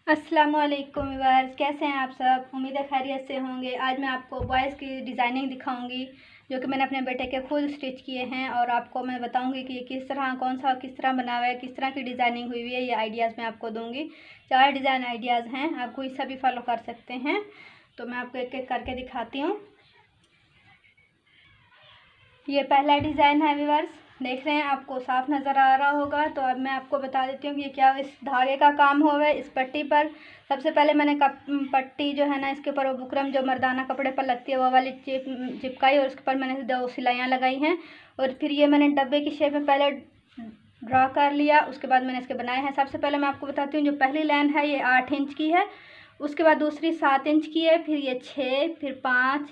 अस्सलामुअलैकुम व्यूअर्स, कैसे हैं आप सब। उम्मीद है खैरियत से होंगे। आज मैं आपको बॉयज़ की डिज़ाइनिंग दिखाऊंगी जो कि मैंने अपने बेटे के खुद स्टिच किए हैं और आपको मैं बताऊंगी कि ये किस तरह किस तरह बना हुआ है, किस तरह की डिज़ाइनिंग हुई हुई है। ये आइडियाज़ मैं आपको दूंगी। 4 डिज़ाइन आइडियाज़ हैं, आप कोई सा भी फॉलो कर सकते हैं। तो मैं आपको एक एक करके दिखाती हूँ। ये पहला डिज़ाइन है व्यूअर्स, देख रहे हैं, आपको साफ नज़र आ रहा होगा। तो अब मैं आपको बता देती हूँ कि ये क्या इस धागे का काम हुआ है। इस पट्टी पर सबसे पहले मैंने पट्टी जो है ना, इसके ऊपर वो बुकरम जो मर्दाना कपड़े पर लगती है वो वाली चिपकाई और उसके ऊपर मैंने 2 सिलाइयाँ लगाई हैं। और फिर ये मैंने डब्बे की शेप में पहले ड्रा कर लिया, उसके बाद मैंने इसके बनाए हैं। सबसे पहले मैं आपको बताती हूँ, जो पहली लाइन है ये 8 इंच की है, उसके बाद दूसरी 7 इंच की है, फिर ये 6, फिर 5,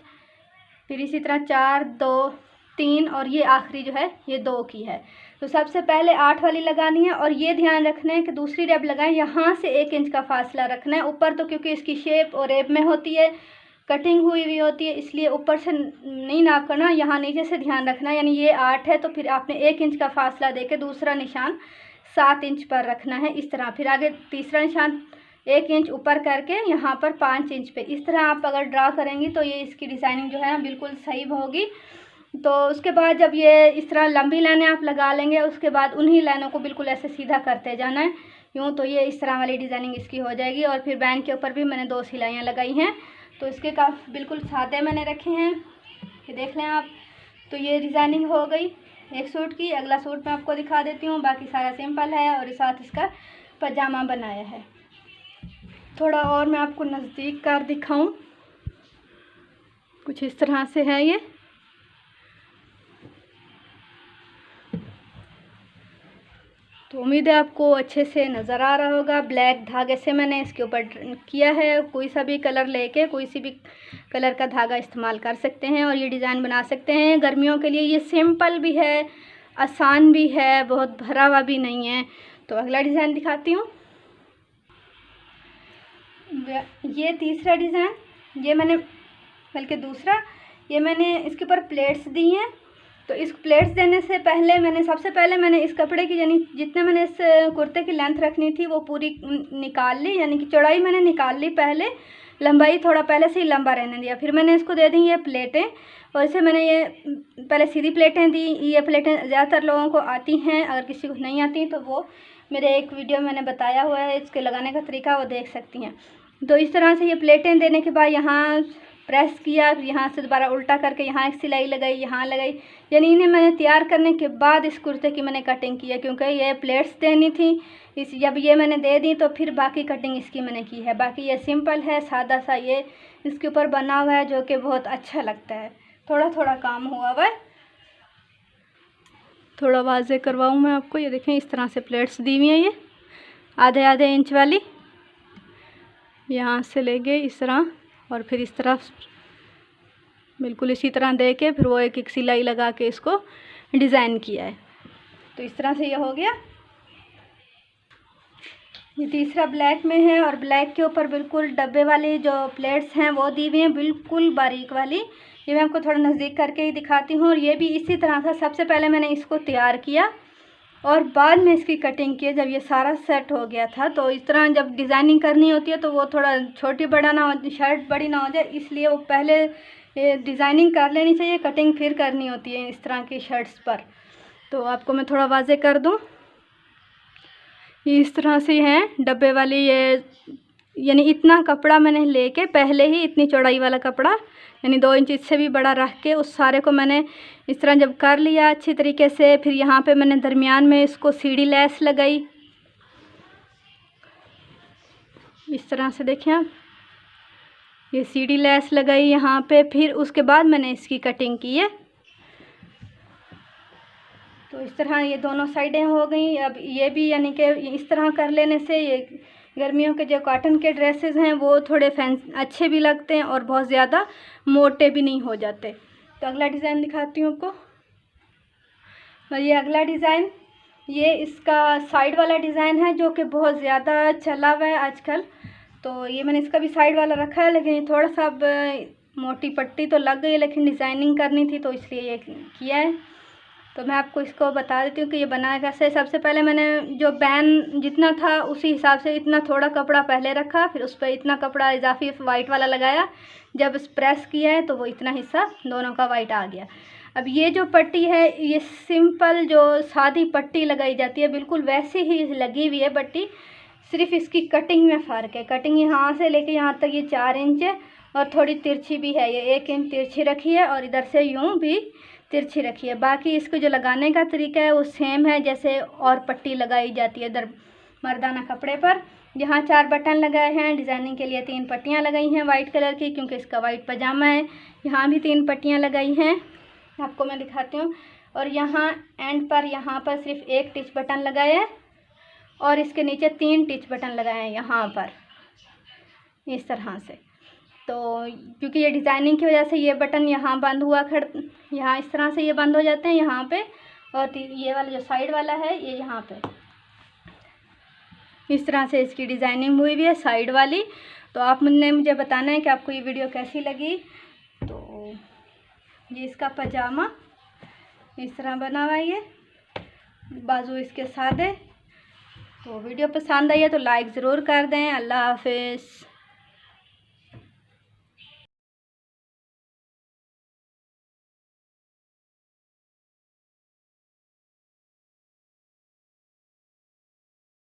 फिर इसी तरह 4, 2, 3 और ये आखिरी जो है ये 2 की है। तो सबसे पहले 8 वाली लगानी है और ये ध्यान रखना है कि दूसरी रेब लगाएं, यहाँ से 1 इंच का फासला रखना है। ऊपर तो क्योंकि इसकी शेप और रेब में होती है, कटिंग हुई हुई होती है, इसलिए ऊपर से नहीं नाप करना, यहाँ नीचे से ध्यान रखना। यानी ये 8 है तो फिर आपने 1 इंच का फासला देके दूसरा निशान 7 इंच पर रखना है, इस तरह। फिर आगे तीसरा निशान 1 इंच ऊपर करके यहाँ पर 5 इंच पे, इस तरह आप अगर ड्रा करेंगी तो ये इसकी डिज़ाइनिंग जो है ना बिल्कुल सही होगी। तो उसके बाद जब ये इस तरह लंबी लाइनें आप लगा लेंगे, उसके बाद उन्हीं लाइनों को बिल्कुल ऐसे सीधा करते जाना है यूँ, तो ये इस तरह वाली डिज़ाइनिंग इसकी हो जाएगी। और फिर बैंड के ऊपर भी मैंने 2 सिलाइयाँ लगाई हैं, तो इसके काफ़ी बिल्कुल सादे मैंने रखे हैं, ये देख लें आप। तो ये डिज़ाइनिंग हो गई एक सूट की। अगला सूट मैं आपको दिखा देती हूँ, बाकी सारा सिंपल है और साथ इसका पजामा बनाया है। थोड़ा और मैं आपको नज़दीक कर दिखाऊं, कुछ इस तरह से है ये। तो उम्मीद है आपको अच्छे से नज़र आ रहा होगा। ब्लैक धागे से मैंने इसके ऊपर किया है, कोई सा भी कलर लेके कोई सी भी कलर का धागा इस्तेमाल कर सकते हैं और ये डिज़ाइन बना सकते हैं। गर्मियों के लिए ये सिंपल भी है, आसान भी है, बहुत भरा हुआ भी नहीं है। तो अगला डिज़ाइन दिखाती हूँ। ये तीसरा डिज़ाइन, ये मैंने बल्कि दूसरा, ये मैंने इसके ऊपर प्लेट्स दी हैं। तो इस प्लेट्स देने से पहले सबसे पहले मैंने इस कपड़े की, यानी जितने मैंने इस कुर्ते की लेंथ रखनी थी वो पूरी निकाल ली, यानी कि चौड़ाई मैंने निकाल ली पहले, लंबाई थोड़ा पहले से ही लंबा रहने दिया। फिर मैंने इसको दे दी ये प्लेटें, और इसे मैंने ये पहले सीधी प्लेटें दी। ये प्लेटें ज़्यादातर लोगों को आती हैं, अगर किसी को नहीं आती तो वो मेरे एक वीडियो मैंने बताया हुआ है इसके लगाने का तरीका, वो देख सकती हैं। तो इस तरह से ये प्लेटें देने के बाद यहाँ प्रेस किया, यहाँ से दोबारा उल्टा करके यहाँ एक सिलाई लगाई, यहाँ लगाई, यानी इन्हें मैंने तैयार करने के बाद इस कुर्ते की मैंने कटिंग की है, क्योंकि ये प्लेट्स देनी थी। जब ये मैंने दे दी तो फिर बाकी कटिंग इसकी मैंने की है। बाकी ये सिंपल है, सादा सा ये इसके ऊपर बना हुआ है, जो कि बहुत अच्छा लगता है। थोड़ा थोड़ा काम हुआ हुआ है, थोड़ा वाज़े करवाऊँ मैं आपको। ये देखें, इस तरह से प्लेट्स दी हुई हैं, ये आधे आधे इंच वाली, यहाँ से ले गए इस तरह, और फिर इस तरह बिल्कुल इसी तरह दे के फिर वो एक एक सिलाई लगा के इसको डिज़ाइन किया है। तो इस तरह से ये हो गया। ये तीसरा ब्लैक में है और ब्लैक के ऊपर बिल्कुल डब्बे वाली जो प्लेट्स हैं वो दी हुई हैं, बिल्कुल बारीक वाली। ये मैं आपको थोड़ा नज़दीक करके ही दिखाती हूँ। और ये भी इसी तरह था, सबसे पहले मैंने इसको तैयार किया और बाद में इसकी कटिंग की। जब ये सारा सेट हो गया था, तो इस तरह जब डिज़ाइनिंग करनी होती है तो वो थोड़ा छोटी बड़ा ना हो, शर्ट बड़ी ना हो जाए, इसलिए वो पहले ये डिज़ाइनिंग कर लेनी चाहिए, कटिंग फिर करनी होती है इस तरह की शर्ट्स पर। तो आपको मैं थोड़ा वाज़े कर दूँ, ये इस तरह से हैं डब्बे वाली। ये यानी इतना कपड़ा मैंने लेके पहले ही, इतनी चौड़ाई वाला कपड़ा, यानी 2 इंच इससे भी बड़ा रख के उस सारे को मैंने इस तरह जब कर लिया अच्छी तरीके से, फिर यहाँ पे मैंने दरमियान में इसको सीढ़ी लेस लगाई, इस तरह से देखें आप, ये सीढ़ी लेस लगाई यहाँ पे। फिर उसके बाद मैंने इसकी कटिंग की है। तो इस तरह ये दोनों साइडें हो गई। अब ये भी यानी कि इस तरह कर लेने से ये गर्मियों के जो कॉटन के ड्रेसेस हैं वो थोड़े अच्छे भी लगते हैं और बहुत ज़्यादा मोटे भी नहीं हो जाते। तो अगला डिज़ाइन दिखाती हूँ आपको। और ये अगला डिज़ाइन, ये इसका साइड वाला डिज़ाइन है जो कि बहुत ज़्यादा चला हुआ है आजकल। तो ये मैंने इसका भी साइड वाला रखा है, लेकिन थोड़ा सा अब मोटी पट्टी तो लग गई, लेकिन डिज़ाइनिंग करनी थी तो इसलिए ये किया है। तो मैं आपको इसको बता देती हूँ कि ये बनाया कैसे। सबसे पहले मैंने जो बैन जितना था उसी हिसाब से इतना थोड़ा कपड़ा पहले रखा, फिर उस पर इतना कपड़ा इजाफी वाइट वाला लगाया। जब प्रेस किया है तो वो इतना हिस्सा दोनों का वाइट आ गया। अब ये जो पट्टी है ये सिंपल जो सादी पट्टी लगाई जाती है बिल्कुल वैसी ही लगी हुई है पट्टी, सिर्फ इसकी कटिंग में फ़र्क है। कटिंग यहाँ से लेके यहाँ तक ये 4 इंच है और थोड़ी तिरछी भी है, ये 1 इंच तिरछी रखी है और इधर से यूँ भी तिरछी रखी है। बाकी इसको जो लगाने का तरीका है वो सेम है जैसे और पट्टी लगाई जाती है इधर मर्दाना कपड़े पर। यहाँ 4 बटन लगाए हैं, डिज़ाइनिंग के लिए 3 पट्टियाँ लगाई हैं वाइट कलर की क्योंकि इसका वाइट पजामा है। यहाँ भी 3 पट्टियाँ लगाई हैं, आपको मैं दिखाती हूँ। और यहाँ एंड पर यहाँ पर सिर्फ 1 टिच बटन लगाया है और इसके नीचे 3 टिच बटन लगाए हैं यहाँ पर इस तरह से। तो क्योंकि ये डिज़ाइनिंग की वजह से ये बटन यहाँ बंद हुआ यहाँ इस तरह से ये बंद हो जाते हैं यहाँ पे, और ये वाला जो साइड वाला है ये यहाँ पे इस तरह से इसकी डिज़ाइनिंग हुई भी है साइड वाली। तो आप मुझे बताना है कि आपको ये वीडियो कैसी लगी। तो ये इसका पजामा इस तरह बना हुआ है, ये बाजू इसके साथ है। तो वीडियो पसंद आई है तो लाइक ज़रूर कर दें। अल्लाह हाफिज़।